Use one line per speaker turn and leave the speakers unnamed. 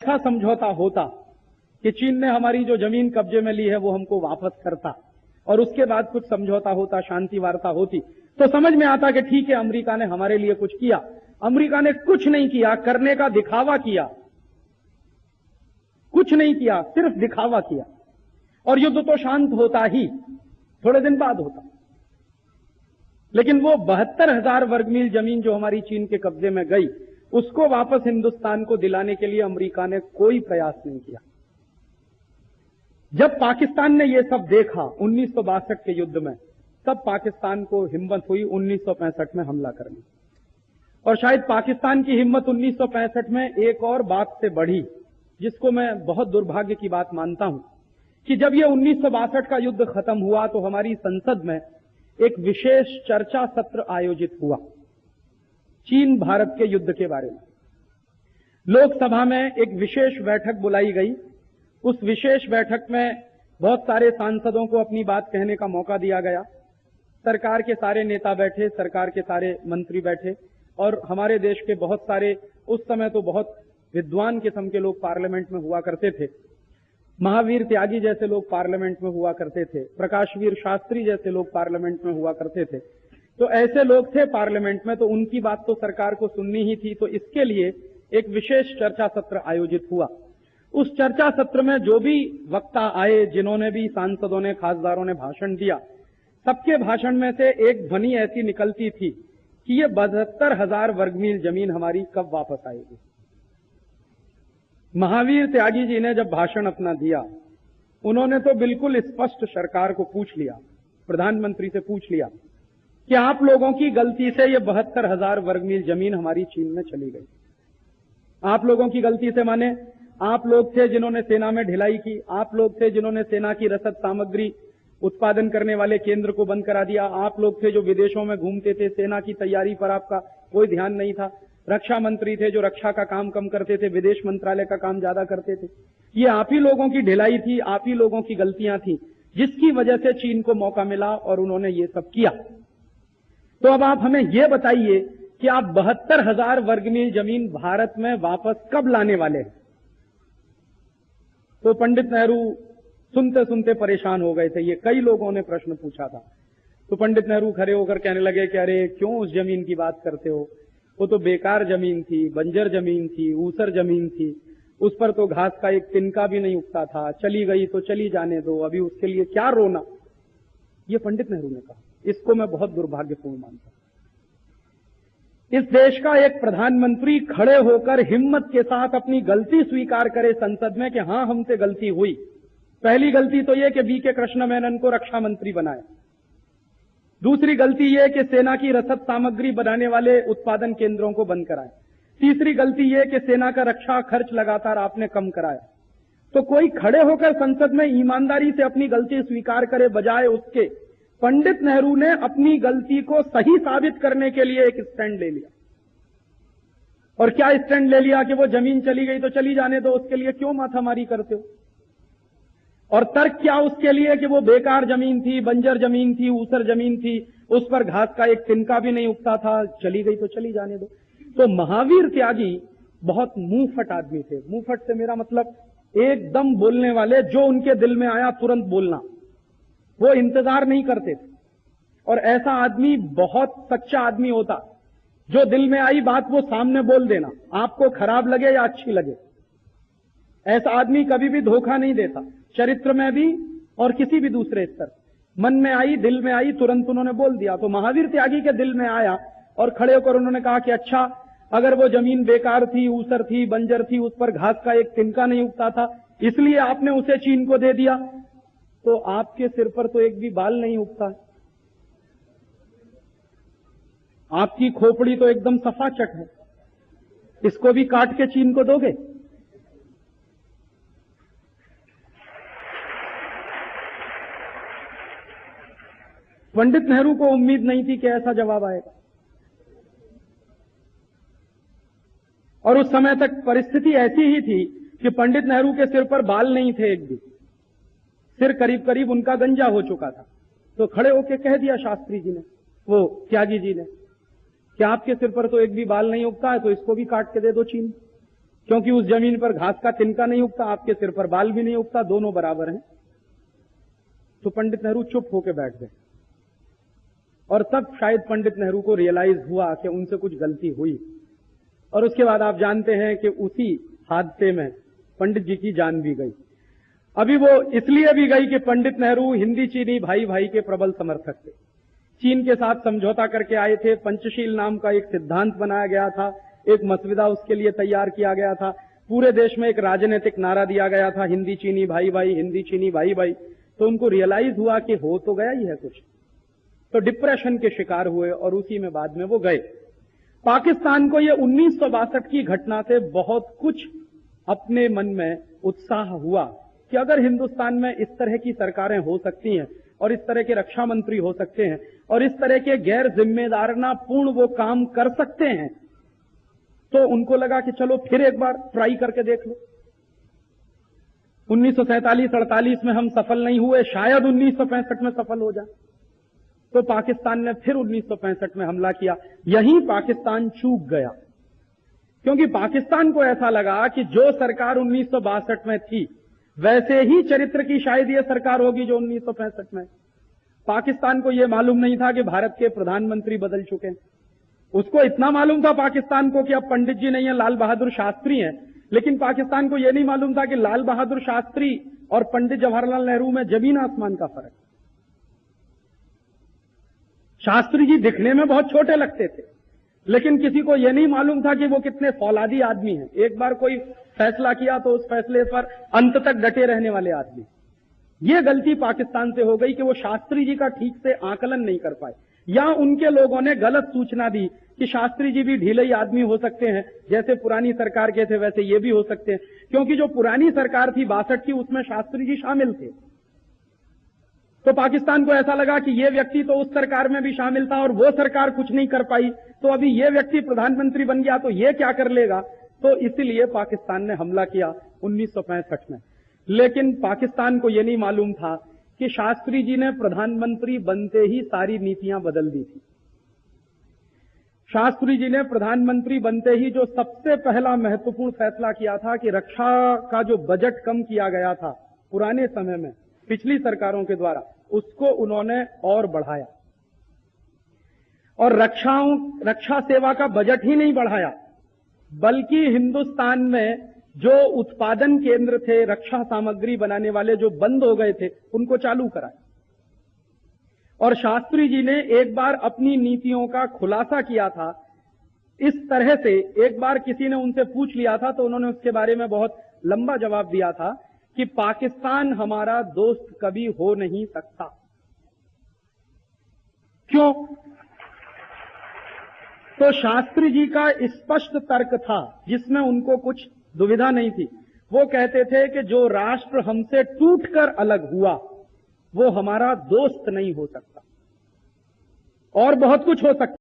ऐसा समझौता होता कि चीन ने हमारी जो जमीन कब्जे में ली है वो हमको वापस करता और उसके बाद कुछ समझौता होता, शांति वार्ता होती, तो समझ में आता कि ठीक है, अमेरिका ने हमारे लिए कुछ किया। अमेरिका ने कुछ नहीं किया, करने का दिखावा किया, कुछ नहीं किया, सिर्फ दिखावा किया। और युद्ध तो शांत होता ही थोड़े दिन बाद होता, लेकिन वो 72,000 वर्ग मील जमीन जो हमारी चीन के कब्जे में गई, उसको वापस हिंदुस्तान को दिलाने के लिए अमेरिका ने कोई प्रयास नहीं किया। जब पाकिस्तान ने ये सब देखा 1962 के युद्ध में, तब पाकिस्तान को हिम्मत हुई 1965 में हमला करने। और शायद पाकिस्तान की हिम्मत 1965 में एक और बात से बढ़ी, जिसको मैं बहुत दुर्भाग्य की बात मानता हूं, कि जब ये 1962 का युद्ध खत्म हुआ तो हमारी संसद में एक विशेष चर्चा सत्र आयोजित हुआ चीन भारत के युद्ध के बारे में। लोकसभा में एक विशेष बैठक बुलाई गई। उस विशेष बैठक में बहुत सारे सांसदों को अपनी बात कहने का मौका दिया गया। सरकार के सारे नेता बैठे, सरकार के सारे मंत्री बैठे, और हमारे देश के बहुत सारे, उस समय तो बहुत विद्वान किस्म के लोग पार्लियामेंट में हुआ करते थे। महावीर त्यागी जैसे लोग पार्लियामेंट में हुआ करते थे, प्रकाशवीर शास्त्री जैसे लोग पार्लियामेंट में हुआ करते थे। तो ऐसे लोग थे पार्लियामेंट में, तो उनकी बात तो सरकार को सुननी ही थी। तो इसके लिए एक विशेष चर्चा सत्र आयोजित हुआ। उस चर्चा सत्र में जो भी वक्ता आए, जिन्होंने भी, सांसदों ने, खासदारों ने भाषण दिया, सबके भाषण में से एक ध्वनि ऐसी निकलती थी कि ये 72,000 वर्ग मील जमीन हमारी कब वापस आएगी। महावीर त्यागी जी ने जब भाषण अपना दिया, उन्होंने तो बिल्कुल स्पष्ट सरकार को पूछ लिया, प्रधानमंत्री से पूछ लिया कि आप लोगों की गलती से ये 72,000 वर्ग मील जमीन हमारी चीन में चली गई। आप लोगों की गलती से माने आप लोग थे जिन्होंने सेना में ढिलाई की, आप लोग थे जिन्होंने सेना की रसद सामग्री उत्पादन करने वाले केंद्र को बंद करा दिया, आप लोग थे जो विदेशों में घूमते थे, सेना की तैयारी पर आपका कोई ध्यान नहीं था, रक्षा मंत्री थे जो रक्षा का काम कम करते थे, विदेश मंत्रालय का काम ज्यादा करते थे। ये आप ही लोगों की ढिलाई थी, आप ही लोगों की गलतियां थी, जिसकी वजह से चीन को मौका मिला और उन्होंने ये सब किया। तो अब आप हमें ये बताइए कि आप 72,000 वर्ग मील जमीन भारत में वापस कब लाने वाले हैं? तो पंडित नेहरू सुनते सुनते परेशान हो गए थे। ये कई लोगों ने प्रश्न पूछा था। तो पंडित नेहरू खड़े होकर कहने लगे कि अरे क्यों उस जमीन की बात करते हो, वो तो बेकार जमीन थी, बंजर जमीन थी, ऊसर जमीन थी, उस पर तो घास का एक तिनका भी नहीं उगता था, चली गई तो चली जाने दो, अभी उसके लिए क्या रोना। ये पंडित नेहरू ने कहा। इसको मैं बहुत दुर्भाग्यपूर्ण मानता हूं। इस देश का एक प्रधानमंत्री खड़े होकर हिम्मत के साथ अपनी गलती स्वीकार करे संसद में कि हां हमसे गलती हुई। पहली गलती तो यह कि वी.के. कृष्ण मेनन को रक्षा मंत्री बनाया। दूसरी गलती यह कि सेना की रसद सामग्री बनाने वाले उत्पादन केंद्रों को बंद कराया। तीसरी गलती यह कि सेना का रक्षा खर्च लगातार आपने कम कराया। तो कोई खड़े होकर संसद में ईमानदारी से अपनी गलती स्वीकार करे, बजाय उसके पंडित नेहरू ने अपनी गलती को सही साबित करने के लिए एक स्टैंड ले लिया। और क्या स्टैंड ले लिया कि वो जमीन चली गई तो चली जाने दो, उसके लिए क्यों माथामारी करते हो। और तर्क क्या उसके लिए कि वो बेकार जमीन थी, बंजर जमीन थी, ऊसर जमीन थी, उस पर घास का एक तिनका भी नहीं उगता था, चली गई तो चली जाने दो। तो महावीर त्यागी बहुत मुंहफट आदमी थे। मुंहफट से मेरा मतलब एकदम बोलने वाले, जो उनके दिल में आया तुरंत बोलना, वो इंतजार नहीं करते थे। और ऐसा आदमी बहुत सच्चा आदमी होता, जो दिल में आई बात वो सामने बोल देना, आपको खराब लगे या अच्छी लगे। ऐसा आदमी कभी भी धोखा नहीं देता, चरित्र में भी और किसी भी दूसरे स्तर। मन में आई, दिल में आई, तुरंत उन्होंने बोल दिया। तो महावीर त्यागी के दिल में आया और खड़े होकर उन्होंने कहा कि अच्छा, अगर वो जमीन बेकार थी, ऊसर थी, बंजर थी, उस पर घास का एक तिनका नहीं उगता था, इसलिए आपने उसे चीन को दे दिया, तो आपके सिर पर तो एक भी बाल नहीं उगता, आपकी खोपड़ी तो एकदम सफाचट है, इसको भी काट के चीन को दोगे? पंडित नेहरू को उम्मीद नहीं थी कि ऐसा जवाब आएगा। और उस समय तक परिस्थिति ऐसी ही थी कि पंडित नेहरू के सिर पर बाल नहीं थे, एक भी सिर करीब करीब उनका गंजा हो चुका था। तो खड़े होकर कह दिया शास्त्री जी ने, वो त्यागी जी ने, कि आपके सिर पर तो एक भी बाल नहीं उगता है, तो इसको भी काट के दे दो चीन। क्योंकि उस जमीन पर घास का तिनका नहीं उगता, आपके सिर पर बाल भी नहीं उगता, दोनों बराबर हैं। तो पंडित नेहरू चुप होकर बैठ गए और तब शायद पंडित नेहरू को रियलाइज हुआ कि उनसे कुछ गलती हुई। और उसके बाद आप जानते हैं कि उसी हादसे में पंडित जी की जान भी गई। अभी वो इसलिए भी गई कि पंडित नेहरू हिंदी चीनी भाई भाई के प्रबल समर्थक थे। चीन के साथ समझौता करके आए थे, पंचशील नाम का एक सिद्धांत बनाया गया था, एक मसविदा उसके लिए तैयार किया गया था, पूरे देश में एक राजनीतिक नारा दिया गया था, हिंदी चीनी भाई भाई, हिंदी चीनी भाई भाई। तो उनको रियलाइज हुआ कि हो तो गया ही है कुछ, तो डिप्रेशन के शिकार हुए और उसी में बाद में वो गए। पाकिस्तान को ये 1962 की घटना से बहुत कुछ अपने मन में उत्साह हुआ कि अगर हिंदुस्तान में इस तरह की सरकारें हो सकती हैं और इस तरह के रक्षा मंत्री हो सकते हैं और इस तरह के गैर जिम्मेदाराना पूर्ण वो काम कर सकते हैं, तो उनको लगा कि चलो फिर एक बार ट्राई करके देख लो। 1947-48 में हम सफल नहीं हुए, शायद 1965 में सफल हो जाए। तो पाकिस्तान ने फिर 1965 में हमला किया। यहीं पाकिस्तान चूक गया, क्योंकि पाकिस्तान को ऐसा लगा कि जो सरकार 1962 में थी वैसे ही चरित्र की शायद ये सरकार होगी जो 1965 में। पाकिस्तान को यह मालूम नहीं था कि भारत के प्रधानमंत्री बदल चुके हैं। उसको इतना मालूम था पाकिस्तान को कि अब पंडित जी नहीं है, लाल बहादुर शास्त्री हैं, लेकिन पाकिस्तान को यह नहीं मालूम था कि लाल बहादुर शास्त्री और पंडित जवाहरलाल नेहरू में जमीन आसमान का फर्क। शास्त्री जी दिखने में बहुत छोटे लगते थे, लेकिन किसी को यह नहीं मालूम था कि वो कितने फौलादी आदमी हैं। एक बार कोई फैसला किया तो उस फैसले पर अंत तक डटे रहने वाले आदमी। ये गलती पाकिस्तान से हो गई कि वो शास्त्री जी का ठीक से आकलन नहीं कर पाए, या उनके लोगों ने गलत सूचना दी कि शास्त्री जी भी ढीले ही आदमी हो सकते हैं, जैसे पुरानी सरकार के थे वैसे ये भी हो सकते हैं। क्योंकि जो पुरानी सरकार थी 62 की, उसमें शास्त्री जी शामिल थे। तो पाकिस्तान को ऐसा लगा कि ये व्यक्ति तो उस सरकार में भी शामिल था और वो सरकार कुछ नहीं कर पाई, तो अभी ये व्यक्ति प्रधानमंत्री बन गया तो ये क्या कर लेगा। तो इसीलिए पाकिस्तान ने हमला किया 1965 में। लेकिन पाकिस्तान को यह नहीं मालूम था कि शास्त्री जी ने प्रधानमंत्री बनते ही सारी नीतियां बदल दी थी। शास्त्री जी ने प्रधानमंत्री बनते ही जो सबसे पहला महत्वपूर्ण फैसला किया था कि रक्षा का जो बजट कम किया गया था पुराने समय में पिछली सरकारों के द्वारा, उसको उन्होंने और बढ़ाया। और रक्षा सेवा का बजट ही नहीं बढ़ाया, बल्कि हिंदुस्तान में जो उत्पादन केंद्र थे रक्षा सामग्री बनाने वाले जो बंद हो गए थे, उनको चालू कराए। और शास्त्री जी ने एक बार अपनी नीतियों का खुलासा किया था इस तरह से। एक बार किसी ने उनसे पूछ लिया था तो उन्होंने उसके बारे में बहुत लंबा जवाब दिया था कि पाकिस्तान हमारा दोस्त कभी हो नहीं सकता। क्यों? तो शास्त्री जी का स्पष्ट तर्क था, जिसमें उनको कुछ दुविधा नहीं थी। वो कहते थे कि जो राष्ट्र हमसे टूटकर अलग हुआ वो हमारा दोस्त नहीं हो सकता, और बहुत कुछ हो सकता।